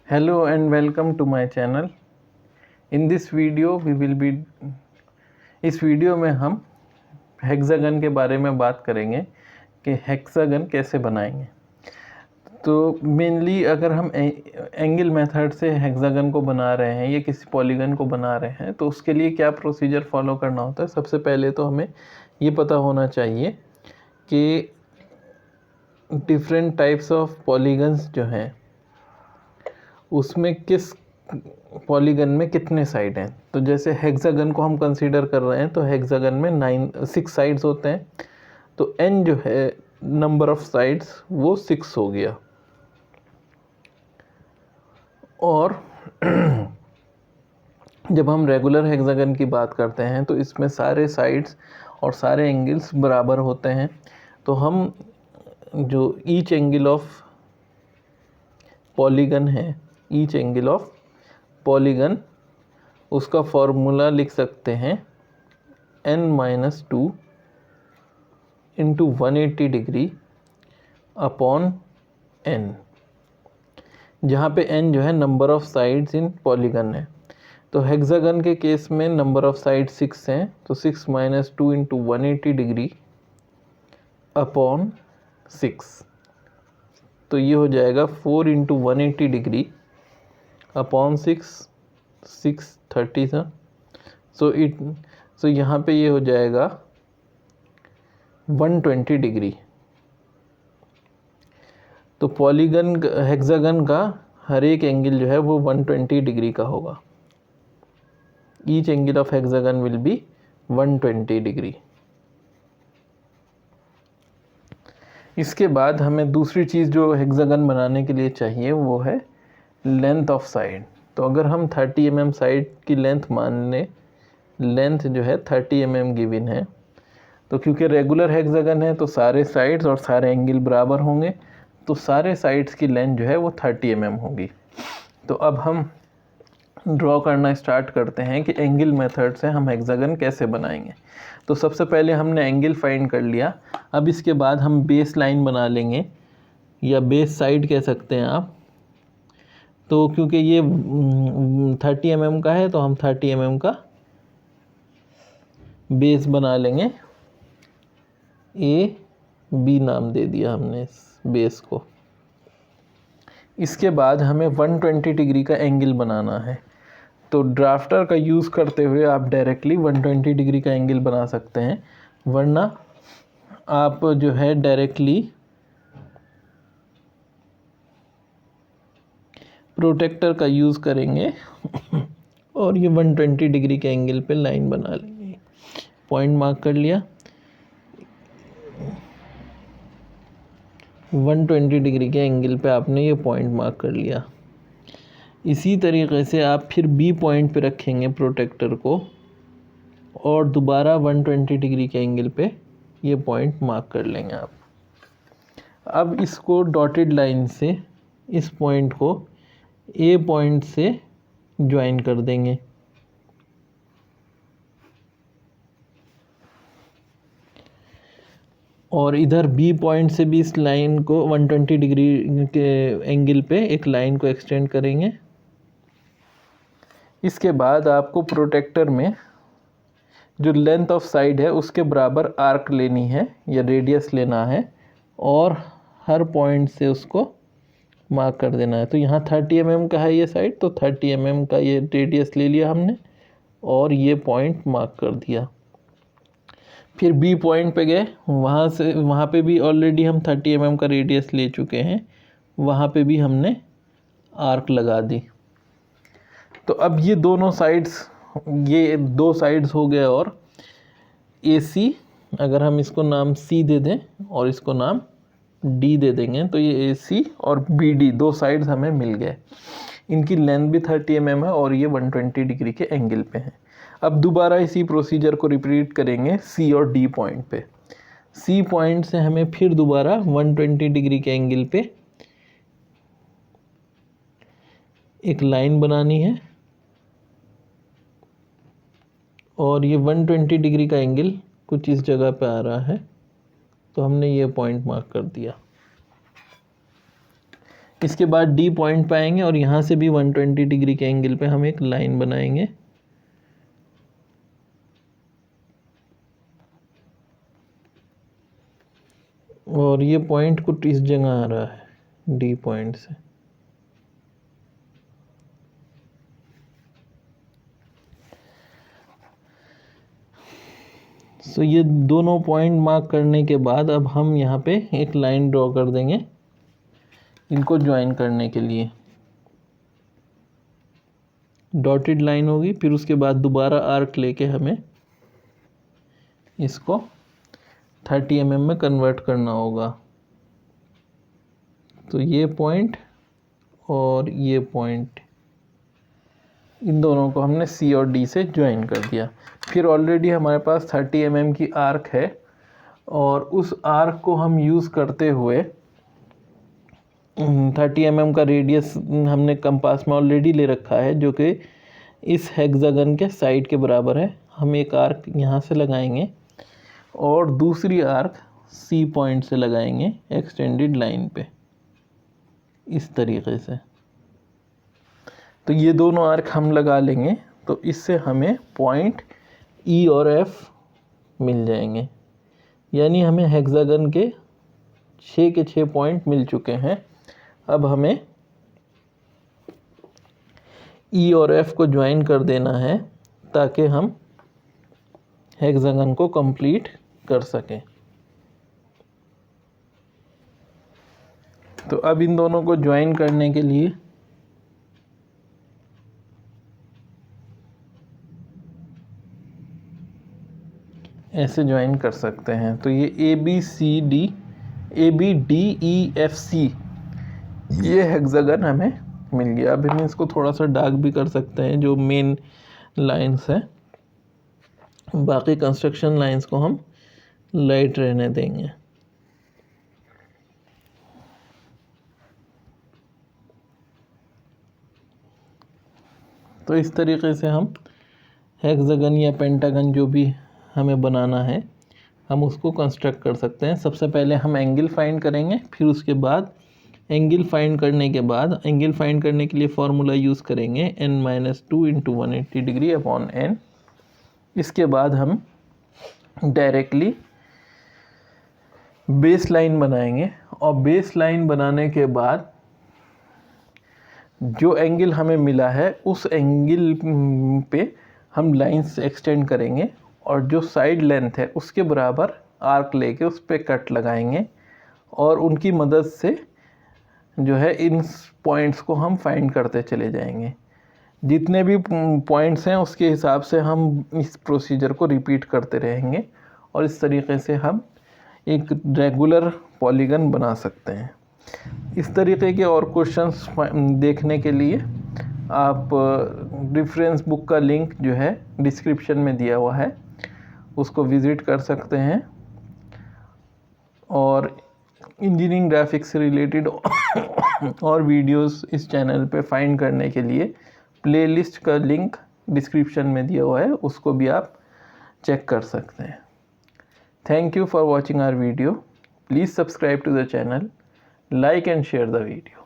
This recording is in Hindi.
Hello and welcome to my channel. In this video we will be इस वीडियो में हम हेक्सागन के बारे में बात करेंगे कि हेक्सागन कैसे बनाएंगे। तो मेनली अगर हम एंगल मेथड से हेक्सागन को बना रहे हैं या किसी पॉलीगन को बना रहे हैं तो उसके लिए क्या प्रोसीजर फॉलो करना होता है। सबसे पहले तो हमें ये पता होना चाहिए कि डिफरेंट टाइप्स ऑफ पॉलीगन्स जो हैं उसमें किस पॉलीगन में कितने साइड हैं। तो जैसे हेक्सागन को हम कंसीडर कर रहे हैं तो हेक्सागन में 6 साइड्स होते हैं, तो n जो है नंबर ऑफ साइड्स वो 6 हो गया। और जब हम रेगुलर हेक्सागन की बात करते हैं तो इसमें सारे साइड्स और सारे एंगल्स बराबर होते हैं। तो हम जो ईच एंगल ऑफ पॉलीगन है, ईच एंगल ऑफ पॉलीगन, उसका फॉर्मूला लिख सकते हैं n-2 into 180 degree upon n, जहाँ पे n जो है number of sides in polygon है। तो हेक्सागन के केस में नंबर ऑफ साइड 6 हैं, तो 6 - 2 इंटू 180 डिग्री अपॉन 6, तो ये हो जाएगा 4 इंटू 180 डिग्री अपॉन 630 था। सो यहाँ पे ये हो जाएगा 120 डिग्री। तो पॉलीगन हेक्सागन का हर एक एंगल जो है वो 120 डिग्री का होगा। Each angle of hexagon will be 120 degree. इसके बाद हमें दूसरी चीज़ जो हेक्सागन बनाने के लिए चाहिए वो है लेंथ ऑफ साइड। तो अगर हम 30 mm साइड की लेंथ मान लें, लेंथ जो है 30 mm गिवन है, तो क्योंकि रेगुलर हेक्सागन है तो सारे साइड्स और सारे एंगल बराबर होंगे, तो सारे साइड्स की लेंथ जो है वो 30 mm होगी। तो अब हम ड्रॉ करना स्टार्ट करते हैं कि एंगल मेथड से हम हेक्सागन कैसे बनाएंगे। तो सबसे पहले हमने एंगल फाइंड कर लिया। अब इसके बाद हम बेस लाइन बना लेंगे या बेस साइड कह सकते हैं आप। तो क्योंकि ये 30 mm का है तो हम 30 mm का बेस बना लेंगे। AB नाम दे दिया हमने इस बेस को। इसके बाद हमें 120 डिग्री का एंगल बनाना है। तो ड्राफ्टर का यूज़ करते हुए आप डायरेक्टली 120 डिग्री का एंगल बना सकते हैं, वरना आप जो है डायरेक्टली प्रोटेक्टर का यूज़ करेंगे और ये 120 डिग्री के एंगल पे लाइन बना लेंगे। पॉइंट मार्क कर लिया, 120 डिग्री के एंगल पे आपने ये पॉइंट मार्क कर लिया। इसी तरीके से आप फिर बी पॉइंट पे रखेंगे प्रोटेक्टर को और दोबारा 120 डिग्री के एंगल पे ये पॉइंट मार्क कर लेंगे आप। अब इसको डॉटेड लाइन से इस पॉइंट को ए पॉइंट से ज्वाइन कर देंगे। और इधर बी पॉइंट से भी इस लाइन को 120 डिग्री के एंगल पे एक लाइन को एक्सटेंड करेंगे। इसके बाद आपको प्रोटेक्टर में जो लेंथ ऑफ साइड है उसके बराबर आर्क लेनी है या रेडियस लेना है और हर पॉइंट से उसको मार्क कर देना है। तो यहाँ 30 mm का है ये साइड, तो 30 mm का ये रेडियस ले लिया हमने और ये पॉइंट मार्क कर दिया। फिर बी पॉइंट पे गए, वहाँ पे भी ऑलरेडी हम 30 mm का रेडियस ले चुके हैं, वहाँ पे भी हमने आर्क लगा दी। तो अब ये दोनों साइड्स, ये 2 साइड्स हो गए और AC, अगर हम इसको नाम C दे दें और इसको नाम D दे देंगे तो ये AC और BD 2 साइड्स हमें मिल गए। इनकी लेंथ भी 30 mm है और ये 120 डिग्री के एंगल पे हैं। अब दोबारा इसी प्रोसीजर को रिपीट करेंगे C और D पॉइंट पे। C पॉइंट से हमें फिर दोबारा 120 डिग्री के एंगल पे एक लाइन बनानी है और ये 120 डिग्री का एंगल कुछ इस जगह पे आ रहा है, तो हमने ये पॉइंट मार्क कर दिया। इसके बाद डी पॉइंट पे आएंगे और यहाँ से भी 120 डिग्री के एंगल पे हम एक लाइन बनाएंगे। और ये पॉइंट कुछ इस जगह आ रहा है डी पॉइंट से। सो ये दोनों पॉइंट मार्क करने के बाद अब हम यहाँ पे एक लाइन ड्रॉ कर देंगे इनको ज्वाइन करने के लिए। डॉटेड लाइन होगी, फिर उसके बाद दोबारा आर्क लेके हमें इसको 30 mm में कन्वर्ट करना होगा। तो ये पॉइंट और ये पॉइंट, इन दोनों को हमने सी और डी से ज्वाइन कर दिया। फिर ऑलरेडी हमारे पास 30 mm की आर्क है और उस आर्क को हम यूज़ करते हुए 30 mm का रेडियस हमने कंपास में ऑलरेडी ले रखा है जो कि इस हेक्सागन के साइड के बराबर है। हम एक आर्क यहाँ से लगाएंगे और दूसरी आर्क सी पॉइंट से लगाएंगे एक्सटेंडेड लाइन पे इस तरीके से। तो ये दोनों आर्क हम लगा लेंगे तो इससे हमें पॉइंट ई और एफ मिल जाएंगे। यानी हमें हेक्सागन के 6 के 6 पॉइंट मिल चुके हैं। अब हमें ई और एफ को ज्वाइन कर देना है ताकि हम हेक्सागन को कंप्लीट कर सकें। तो अब इन दोनों को ज्वाइन करने के लिए ऐसे ज्वाइन कर सकते हैं। तो ये A B D E F C ये हेक्सागन हमें मिल गया। अब हम इसको थोड़ा सा डार्क भी कर सकते हैं जो मेन लाइंस है, बाकी कंस्ट्रक्शन लाइंस को हम लाइट रहने देंगे। तो इस तरीके से हम हेक्सागन या पेंटागन जो भी हमें बनाना है हम उसको कंस्ट्रक्ट कर सकते हैं। सबसे पहले हम एंगल फाइंड करेंगे, फिर उसके बाद एंगल फाइंड करने के लिए फॉर्मूला यूज़ करेंगे n-2 × 180 डिग्री अपॉन n। इसके बाद हम डायरेक्टली बेस लाइन बनाएंगे और बेस लाइन बनाने के बाद जो एंगल हमें मिला है उस एंगल पे हम लाइंस एक्सटेंड करेंगे और जो साइड लेंथ है उसके बराबर आर्क लेके उस पर कट लगाएंगे और उनकी मदद से जो है इन पॉइंट्स को हम फाइंड करते चले जाएंगे। जितने भी पॉइंट्स हैं उसके हिसाब से हम इस प्रोसीजर को रिपीट करते रहेंगे और इस तरीके से हम एक रेगुलर पॉलीगन बना सकते हैं। इस तरीके के और क्वेश्चंस देखने के लिए आप रेफरेंस बुक का लिंक जो है डिस्क्रिप्शन में दिया हुआ है उसको विज़िट कर सकते हैं। और इंजीनियरिंग ग्राफिक्स से रिलेटेड और वीडियोस इस चैनल पे फाइंड करने के लिए प्लेलिस्ट का लिंक डिस्क्रिप्शन में दिया हुआ है, उसको भी आप चेक कर सकते हैं। Thank you for watching our video. Please subscribe to the channel, like and share the video.